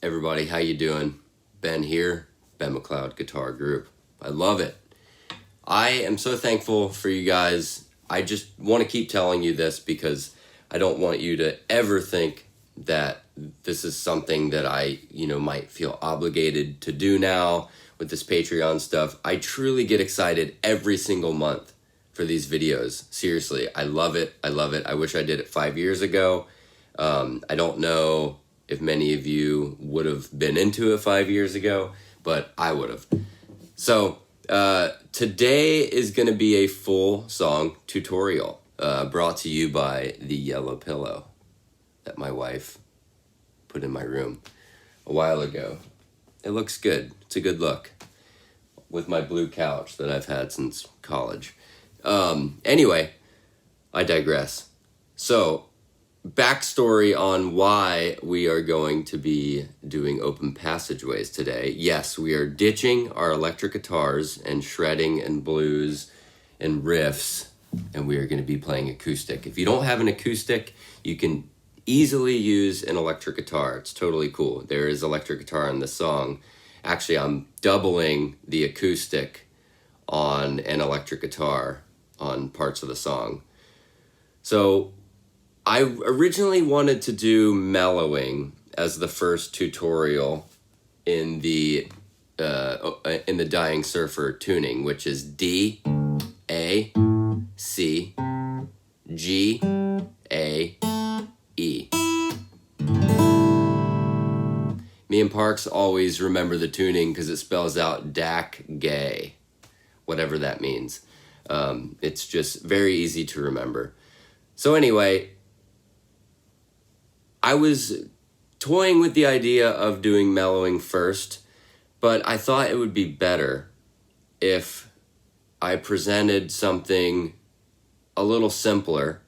everybody? How you doing? Ben here, Ben McLeod Guitar Group. I love it. I am so thankful for you guys. I just want to keep telling you this because I don't want you to ever think that this is something that I, might feel obligated to do now with this Patreon stuff. I truly get excited every single month for these videos. Seriously, I love it. I love it. I wish I did it 5 years ago. I don't know if many of you would have been into it 5 years ago, but I would have. So today is going to be a full song tutorial brought to you by the yellow pillow that my wife put in my room a while ago. It looks good. It's a good look with my blue couch that I've had since college. Anyway, I digress. So, backstory on why we are going to be doing open passageways today. Yes, we are ditching our electric guitars and shredding and blues and riffs, and we are going to be playing acoustic. If you don't have an acoustic, you can easily use an electric guitar. It's totally cool. There is electric guitar in the song. Actually, I'm doubling the acoustic on an electric guitar on parts of the song. So I originally wanted to do mellowing as the first tutorial in the Dying Surfer tuning, which is D, A, C, G, A, E. Me and Parks always remember the tuning because it spells out Dak Gay, whatever that means. It's just very easy to remember. So anyway, I was toying with the idea of doing mellowing first, but I thought it would be better if I presented something a little simpler.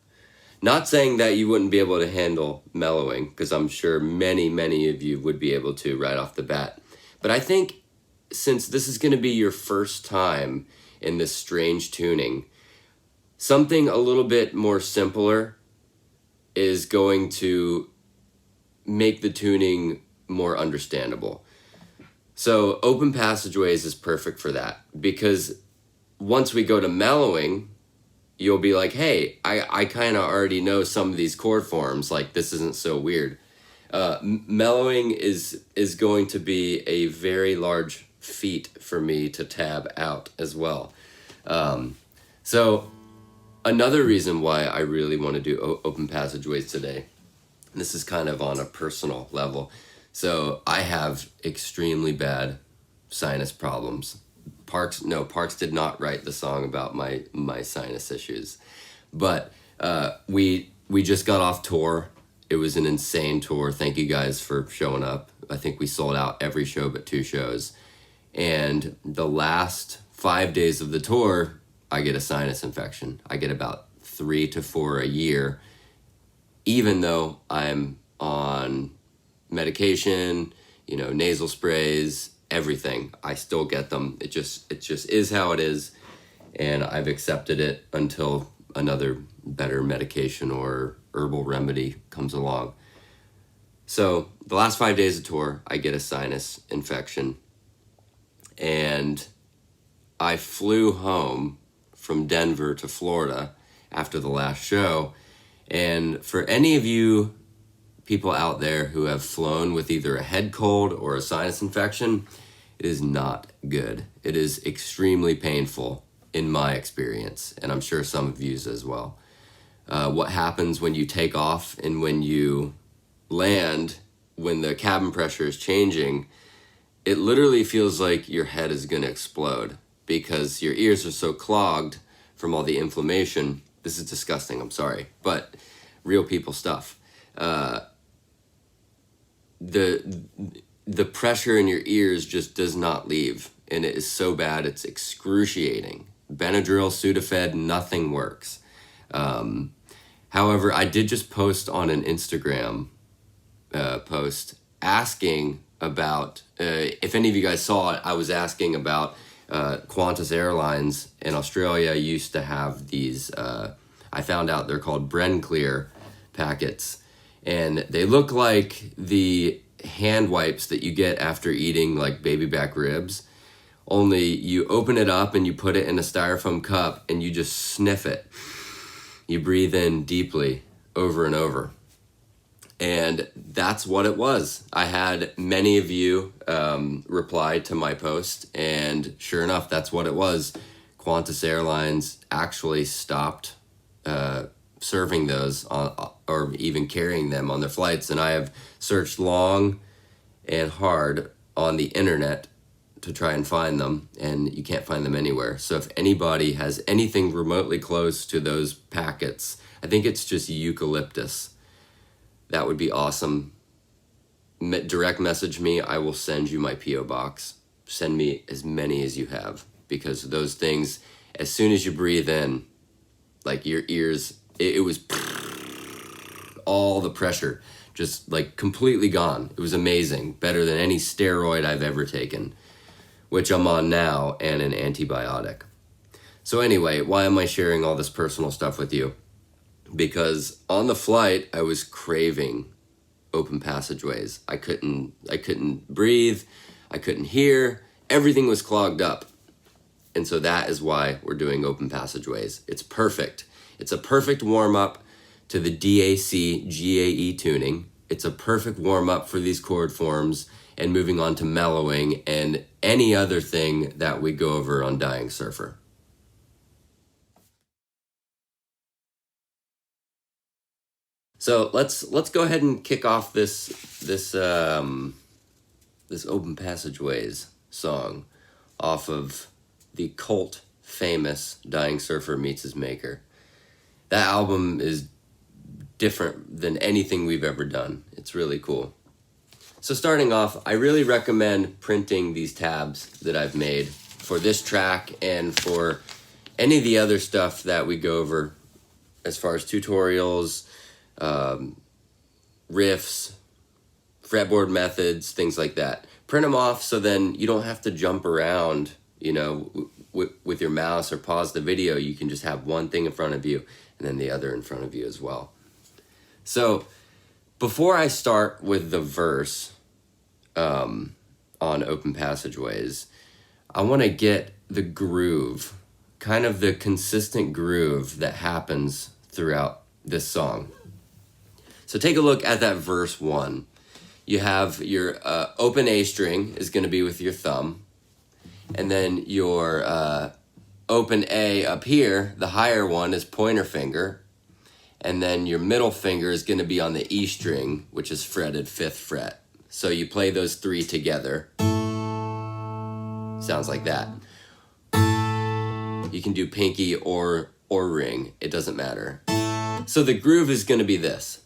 Not saying that you wouldn't be able to handle mellowing, because I'm sure many of you would be able to right off the bat. But I think since this is going to be your first time in this strange tuning, something a little bit more simpler is going to make the tuning more understandable. So open passageways is perfect for that, because once we go to mellowing, you'll be like, hey, I kind of already know some of these chord forms, like this isn't so weird. Mellowing is going to be a very large feat for me to tab out as well. So another reason why I really want to do open passageways today, this is kind of on a personal level. So I have extremely bad sinus problems. Parks did not write the song about my sinus issues, but we just got off tour. It was an insane tour. Thank you guys for showing up. I think we sold out every show but 2 shows, and the last 5 days of the tour, I get a sinus infection. I get about 3 to 4 a year, even though I'm on medication, nasal sprays, everything. I still get them. It just is how it is, and I've accepted it until another better medication or herbal remedy comes along. So the last 5 days of tour, I get a sinus infection, and I flew home from Denver to Florida after the last show. And for any of you people out there who have flown with either a head cold or a sinus infection, it is not good. It is extremely painful in my experience, and I'm sure some of you's as well. What happens when you take off and when you land, when the cabin pressure is changing, it literally feels like your head is going to explode because your ears are so clogged from all the inflammation. This is disgusting, I'm sorry, but real people stuff. The pressure in your ears just does not leave, and it is so bad, it's excruciating. Benadryl, Sudafed, nothing works. However, I did just post on an Instagram post asking about, if any of you guys saw it, I was asking about Qantas Airlines in Australia used to have these, I found out they're called Bren Clear packets, and they look like the hand wipes that you get after eating like baby back ribs, only you open it up and you put it in a styrofoam cup and you just sniff it. You breathe in deeply over and over. And that's what it was. I had many of you reply to my post, and sure enough, that's what it was. Qantas Airlines actually stopped serving those or even carrying them on their flights. And I have searched long and hard on the internet to try and find them, and you can't find them anywhere. So if anybody has anything remotely close to those packets, I think it's just eucalyptus, that would be awesome. Direct message me. I will send you my P.O. box. Send me as many as you have, because those things, as soon as you breathe in, like your ears, it was all the pressure just like completely gone. It was amazing. Better than any steroid I've ever taken, which I'm on now, and an antibiotic. So anyway, why am I sharing all this personal stuff with you? Because on the flight, I was craving Open Passageways. I couldn't breathe. I couldn't hear. Everything was clogged up. And so that is why we're doing Open Passageways. It's perfect. It's a perfect warm-up to the DAC GAE tuning. It's a perfect warm-up for these chord forms and moving on to mellowing and any other thing that we go over on Dying Surfer. So let's go ahead and kick off this Open Passageways song off of the cult famous Dying Surfer Meets His Maker. That album is different than anything we've ever done. It's really cool. So starting off, I really recommend printing these tabs that I've made for this track and for any of the other stuff that we go over as far as tutorials, riffs, fretboard methods, things like that. Print them off so then you don't have to jump around, with your mouse or pause the video. You can just have one thing in front of you and then the other in front of you as well. So before I start with the verse on Open Passageways, I want to get the groove, kind of the consistent groove that happens throughout this song. So take a look at that verse 1. You have your open A string is going to be with your thumb, and then your open A up here, the higher one, is pointer finger, and then your middle finger is going to be on the E string, which is fretted 5th fret. So you play those 3 together. Sounds like that. You can do pinky or ring. It doesn't matter. So the groove is going to be this.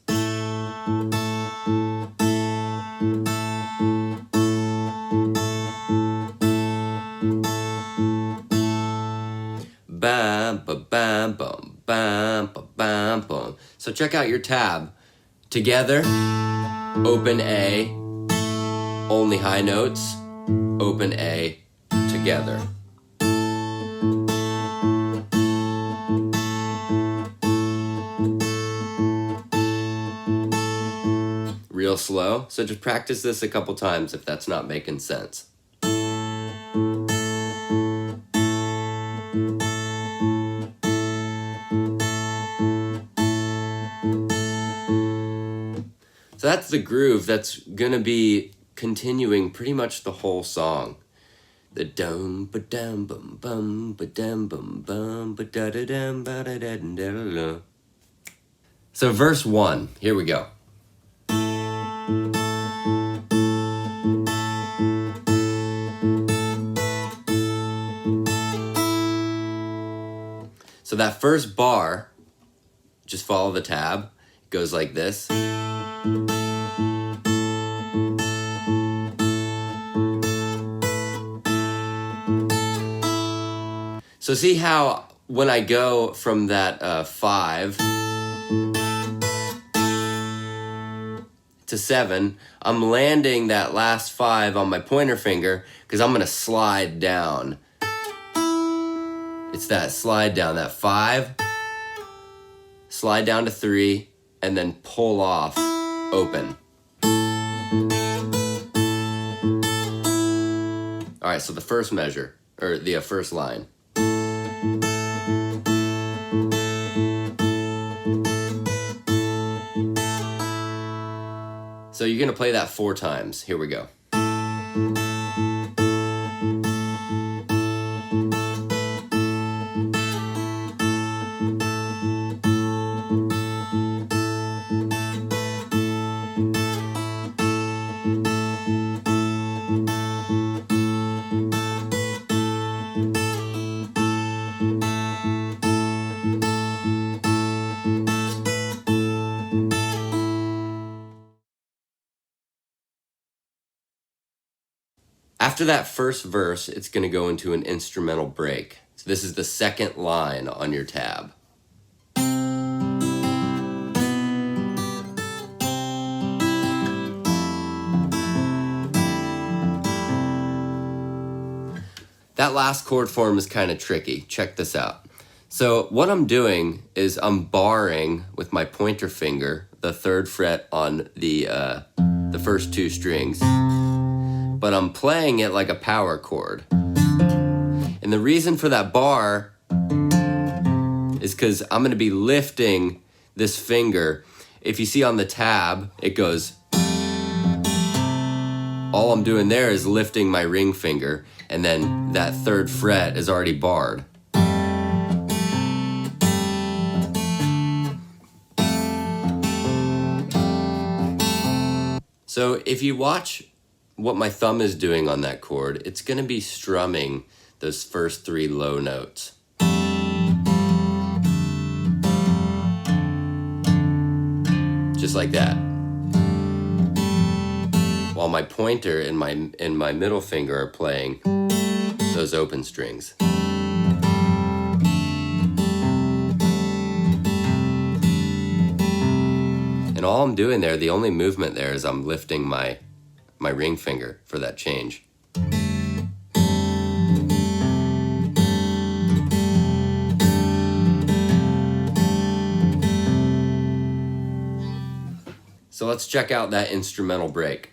Bam, ba, bam, bum, bam, ba, bam, bum. So check out your tab. Together, open A, only high notes, open A, together. Real slow, so just practice this a couple times if that's not making sense. So that's the groove that's gonna be continuing pretty much the whole song. The dum ba dum bum bum ba dum bum bum ba da da dum ba da da da da. So verse 1, here we go. So that first bar, just follow the tab, it goes like this. So see how when I go from that 5 to 7, I'm landing that last 5 on my pointer finger because I'm going to slide down. It's that slide down, that 5, slide down to 3, and then pull off, open. All right, so the first measure, or the first line. So you're gonna play that 4 times. Here we go. After that first verse, it's going to go into an instrumental break. So this is the second line on your tab. That last chord form is kind of tricky. Check this out. So what I'm doing is I'm barring with my pointer finger the 3rd fret on the first 2 strings, but I'm playing it like a power chord. And the reason for that bar is because I'm going to be lifting this finger. If you see on the tab, it goes, all I'm doing there is lifting my ring finger, and then that 3rd fret is already barred. So if you watch what my thumb is doing on that chord, it's going to be strumming those first 3 low notes. Just like that. While my pointer and my middle finger are playing those open strings. And all I'm doing there, the only movement there is I'm lifting my ring finger for that change. So let's check out that instrumental break.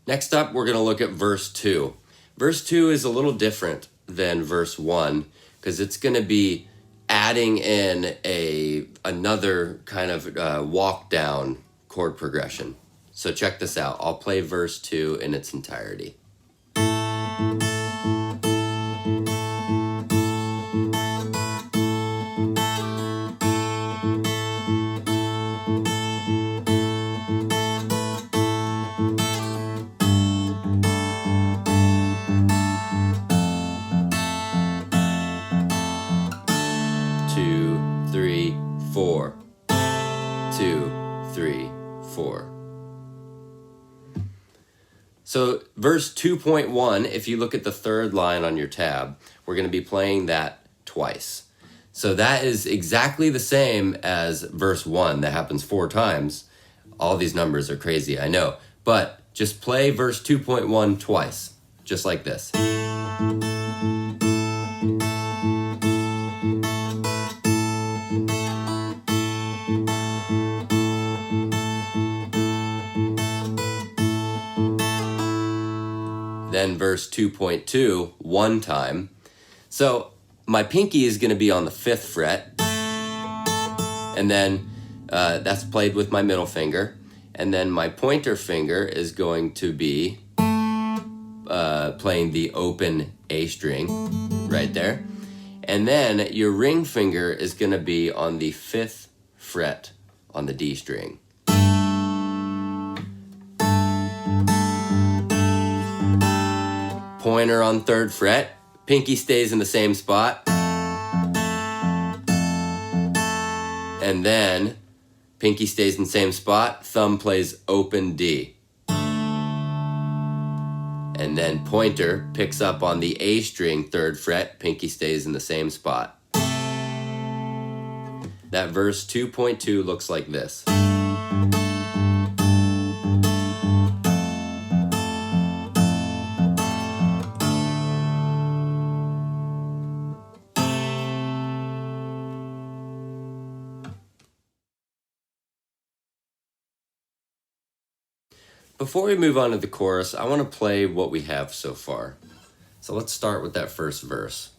Next up, we're going to look at verse 2. Verse 2 is a little different than verse 1 because it's going to be adding in another kind of walk down chord progression. So check this out. I'll play verse 2 in its entirety. Four, 2, 3, 4. So verse 2.1, if you look at the 3rd line on your tab, we're going to be playing that twice. So that is exactly the same as verse 1. That happens 4 times. All these numbers are crazy, I know. But just play verse 2.1 twice, just like this. Then verse 2.2 one time. So my pinky is going to be on the 5th fret, and then that's played with my middle finger, and then my pointer finger is going to be playing the open A string right there, and then your ring finger is going to be on the 5th fret on the D string. Pointer on 3rd fret, pinky stays in the same spot, and then pinky stays in the same spot, thumb plays open D, and then pointer picks up on the A string 3rd fret, pinky stays in the same spot. That verse 2.2 looks like this. before we move on to the chorus, I want to play what we have so far. So let's start with that first verse.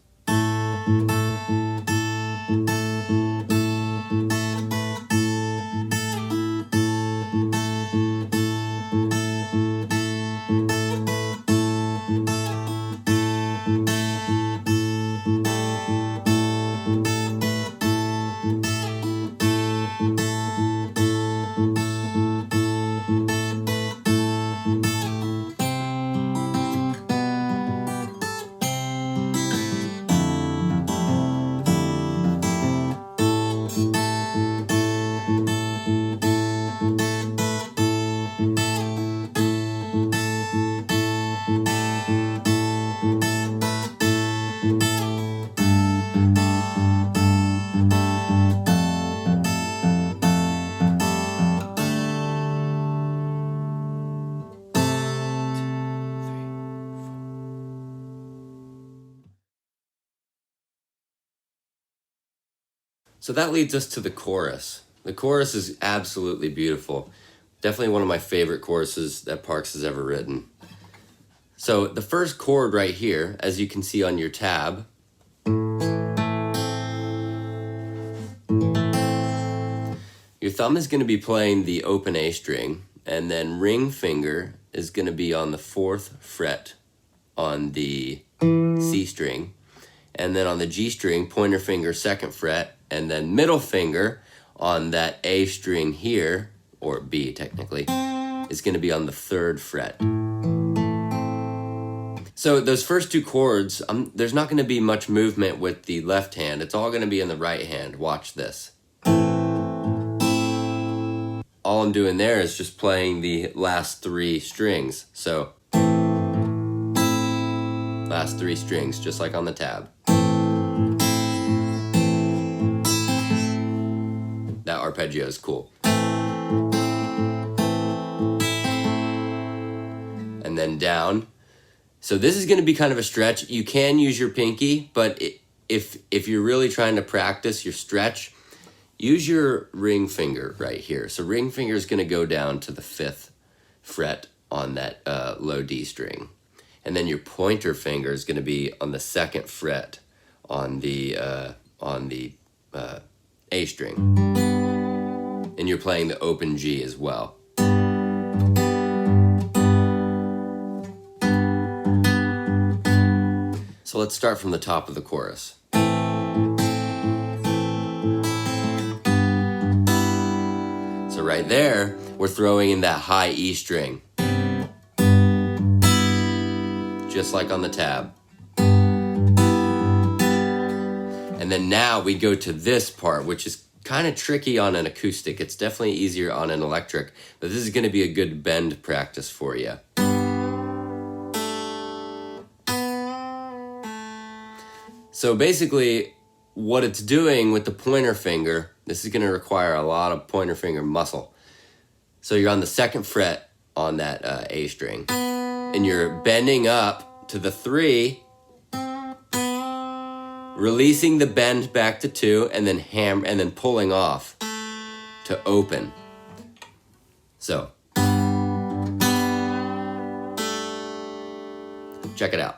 So that leads us to the chorus. The chorus is absolutely beautiful. Definitely one of my favorite choruses that Parks has ever written. So the first chord right here, as you can see on your tab, your thumb is going to be playing the open A string, and then ring finger is going to be on the 4th fret on the C string, and then on the G string, pointer finger 2nd fret, and then middle finger on that A string here, or B technically, is going to be on the 3rd fret. So those first two chords, there's not going to be much movement with the left hand. It's all going to be in the right hand. Watch this. All I'm doing there is just playing the last 3 strings. So last 3 strings, just like on the tab. That arpeggio is cool. And then down. So this is going to be kind of a stretch. You can use your pinky, but if you're really trying to practice your stretch, use your ring finger right here. So ring finger is going to go down to the 5th fret on that low D string. And then your pointer finger is going to be on the 2nd fret on the A string. And you're playing the open G as well. So let's start from the top of the chorus. So right there, we're throwing in that high E string. Just like on the tab. And then now we go to this part, which is kind of tricky on an acoustic. It's definitely easier on an electric, but this is going to be a good bend practice for you. So basically, what it's doing with the pointer finger, this is going to require a lot of pointer finger muscle. So you're on the 2nd fret on that A string, and you're bending up to the 3, releasing the bend back to 2, and then pulling off to open. So check it out.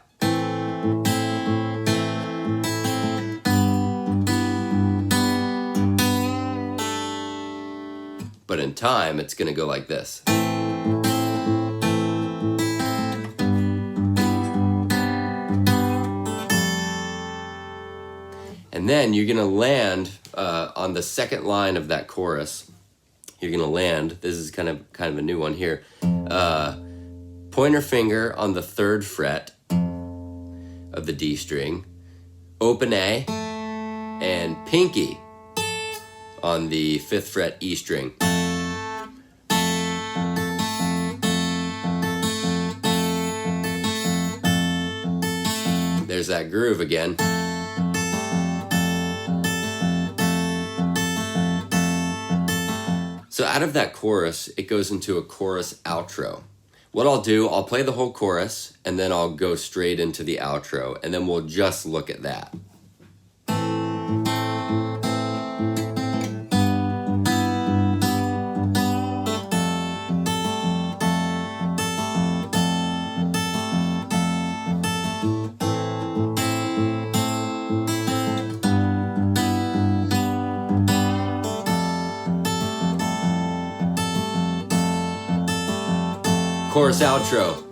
But in time, it's going to go like this. And then you're going to land on the 2nd line of that chorus. You're going to land, this is kind of a new one here, pointer finger on the 3rd fret of the D string, open A, and pinky on the 5th fret E string. There's that groove again. So out of that chorus, it goes into a chorus outro. What I'll do, I'll play the whole chorus, and then I'll go straight into the outro, and then we'll just look at that. Chorus outro.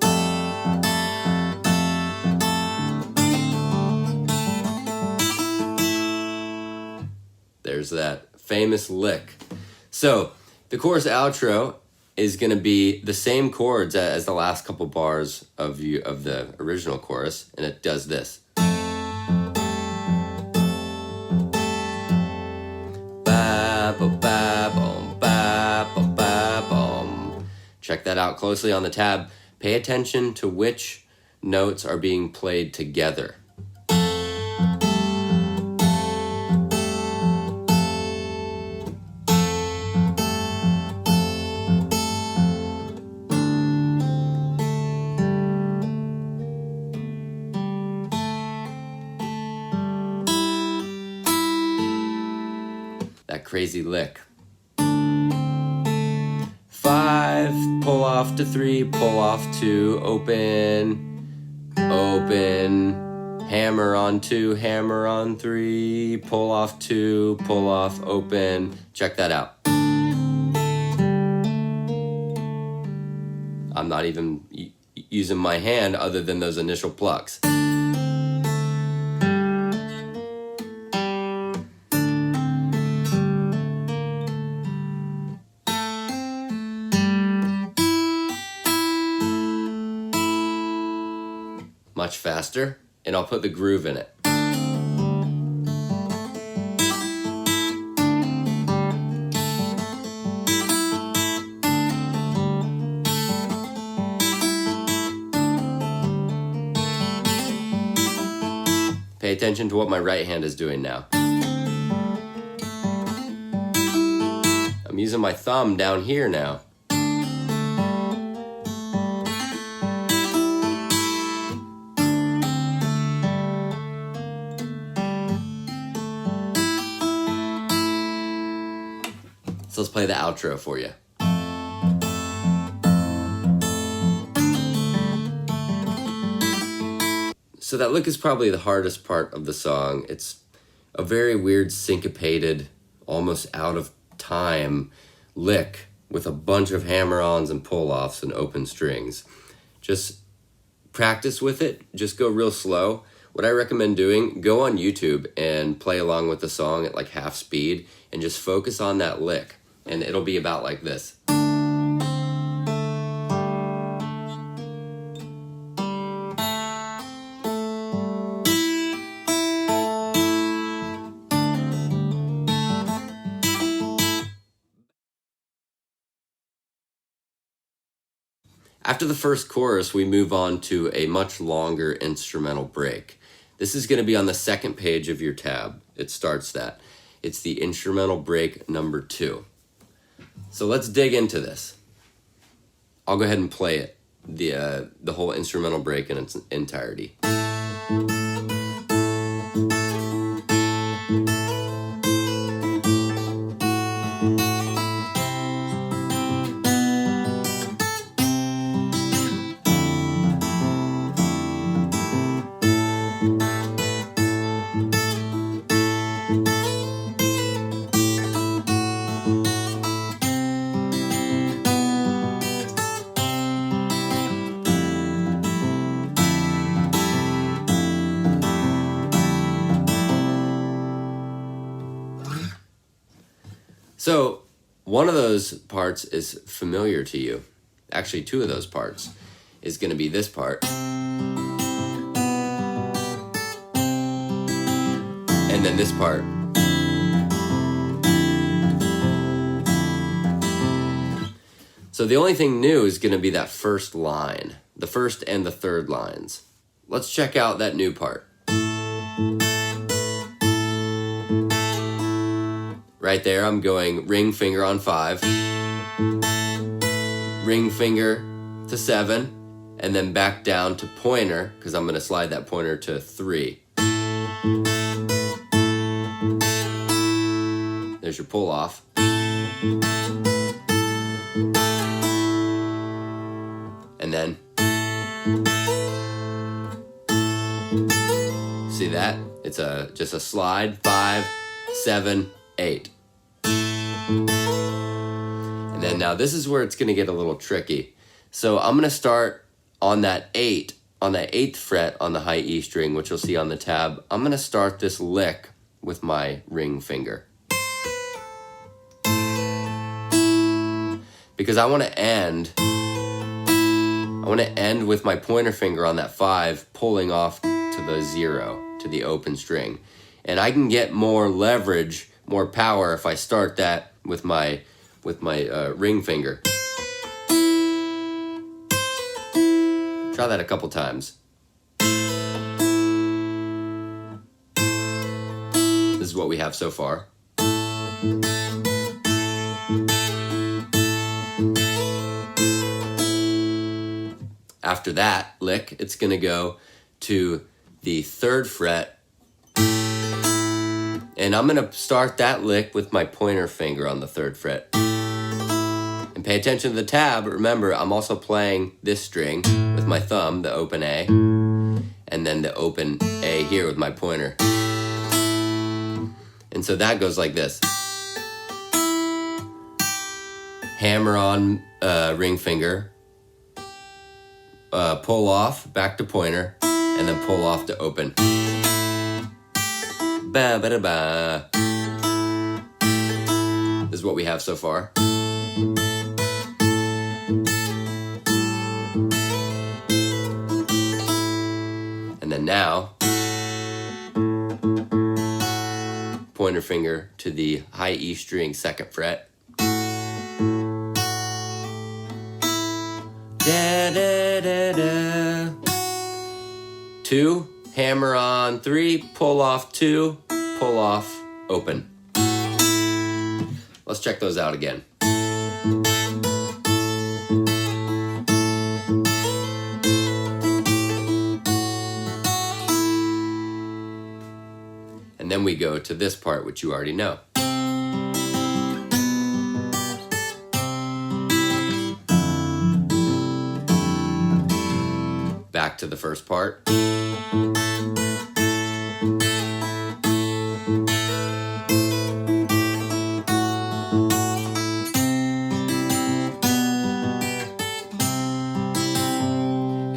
There's that famous lick. So the chorus outro is going to be the same chords as the last couple bars of the original chorus, and it does this. Check that out closely on the tab. Pay attention to which notes are being played together. That crazy lick. 5, pull off to 3, pull off to open, open, hammer on 2, hammer on 3, pull off 2, pull off, open. Check that out. I'm not even using my hand other than those initial plucks. Much faster, and I'll put the groove in it. Pay attention to what my right hand is doing now. I'm using my thumb down here now. So let's play the outro for you. So that lick is probably the hardest part of the song. It's a very weird, syncopated, almost out of time lick with a bunch of hammer-ons and pull-offs and open strings. Just practice with it. Just go real slow. What I recommend doing, go on YouTube and play along with the song at like half speed and just focus on that lick. And it'll be about like this. After the first chorus, we move on to a much longer instrumental break. This is going to be on the second page of your tab. It starts that. It's the instrumental break number 2. So let's dig into this. I'll go ahead and play it, the whole instrumental break in its entirety. So one of those parts is familiar to you. Actually, 2 of those parts is going to be this part. And then this part. So the only thing new is going to be that first line, the first and the third lines. Let's check out that new part. Right there, I'm going ring finger on 5, ring finger to 7, and then back down to pointer, because I'm going to slide that pointer to 3. There's your pull off. And then, see that? It's just a slide, 5, 7, 8. And then now this is where it's going to get a little tricky. So I'm gonna start on that 8th fret on the high E string, which you'll see on the tab. I'm gonna start this lick with my ring finger, because I want to end with my pointer finger on that 5 pulling off to the 0, to the open string. And I can get more leverage, more power if I start that with my ring finger. Try that a couple times. This is what we have so far. After that lick, it's going to go to the 3rd fret. And I'm going to start that lick with my pointer finger on the 3rd fret. And pay attention to the tab. Remember, I'm also playing this string with my thumb, the open A, and then the open A here with my pointer. And so that goes like this. Hammer on ring finger, pull off, back to pointer, and then pull off to open. Ba ba da ba. This is what we have so far. And then now, pointer finger to the high E string 2nd fret. Da, da, da, da. 2, hammer on 3, pull off 2, pull off, open. Let's check those out again. And then we go to this part, which you already know. Back to the first part.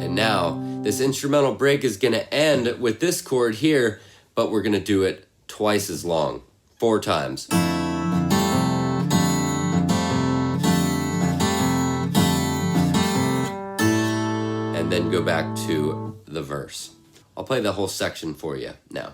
And now, this instrumental break is going to end with this chord here, but we're going to do it twice as long, 4 times. And then go back to the verse. I'll play the whole section for you now.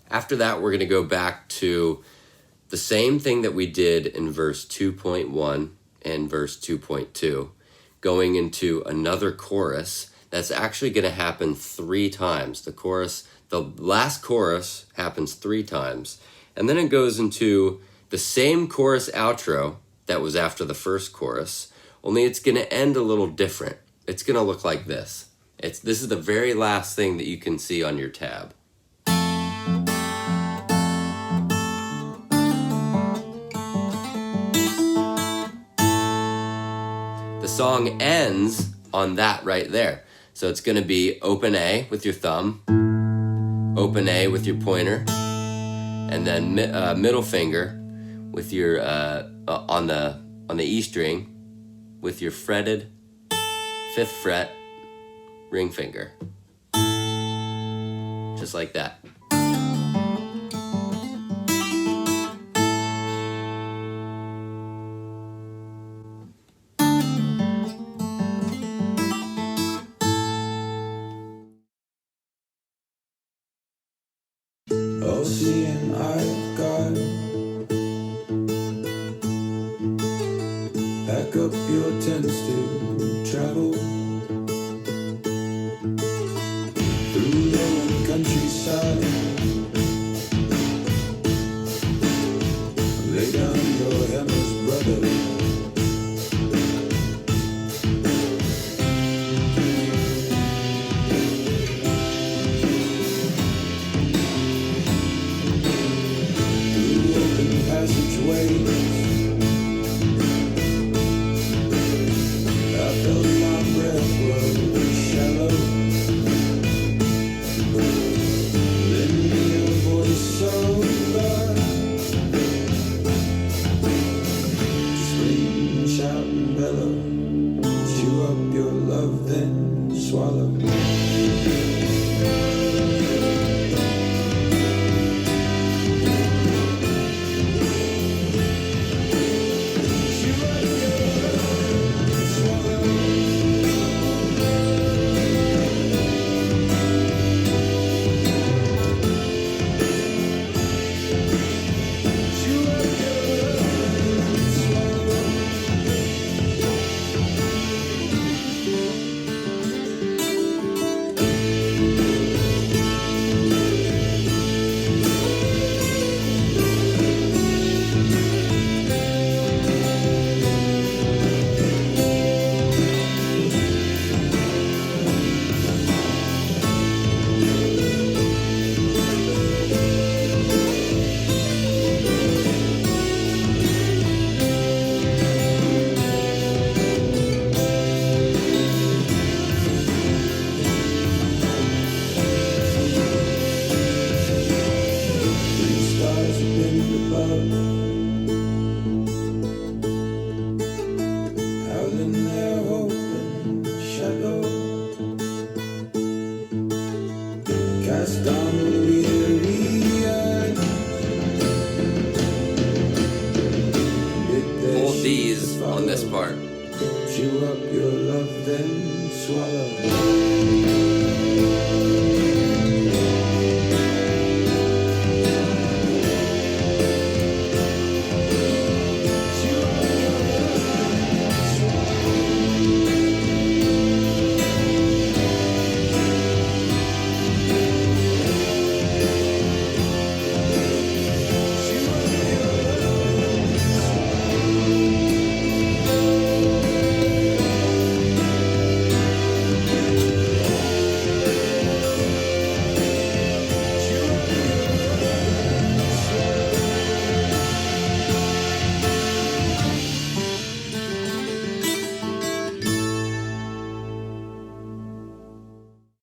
After that, we're going to go back to the same thing that we did in verse 2.1 and verse 2.2, going into another chorus that's actually going to happen 3 times. The last chorus happens 3 times, and then it goes into the same chorus outro that was after the first chorus, only it's going to end a little different. It's going to look like this. This is the very last thing that you can see on your tab. The song ends on that right there. So it's going to be open A with your thumb, open A with your pointer, and then middle finger with your on the E string with your fretted 5th fret ring finger. Just like that. Oh, seeing I've got pack up your tents to travel through the swallow.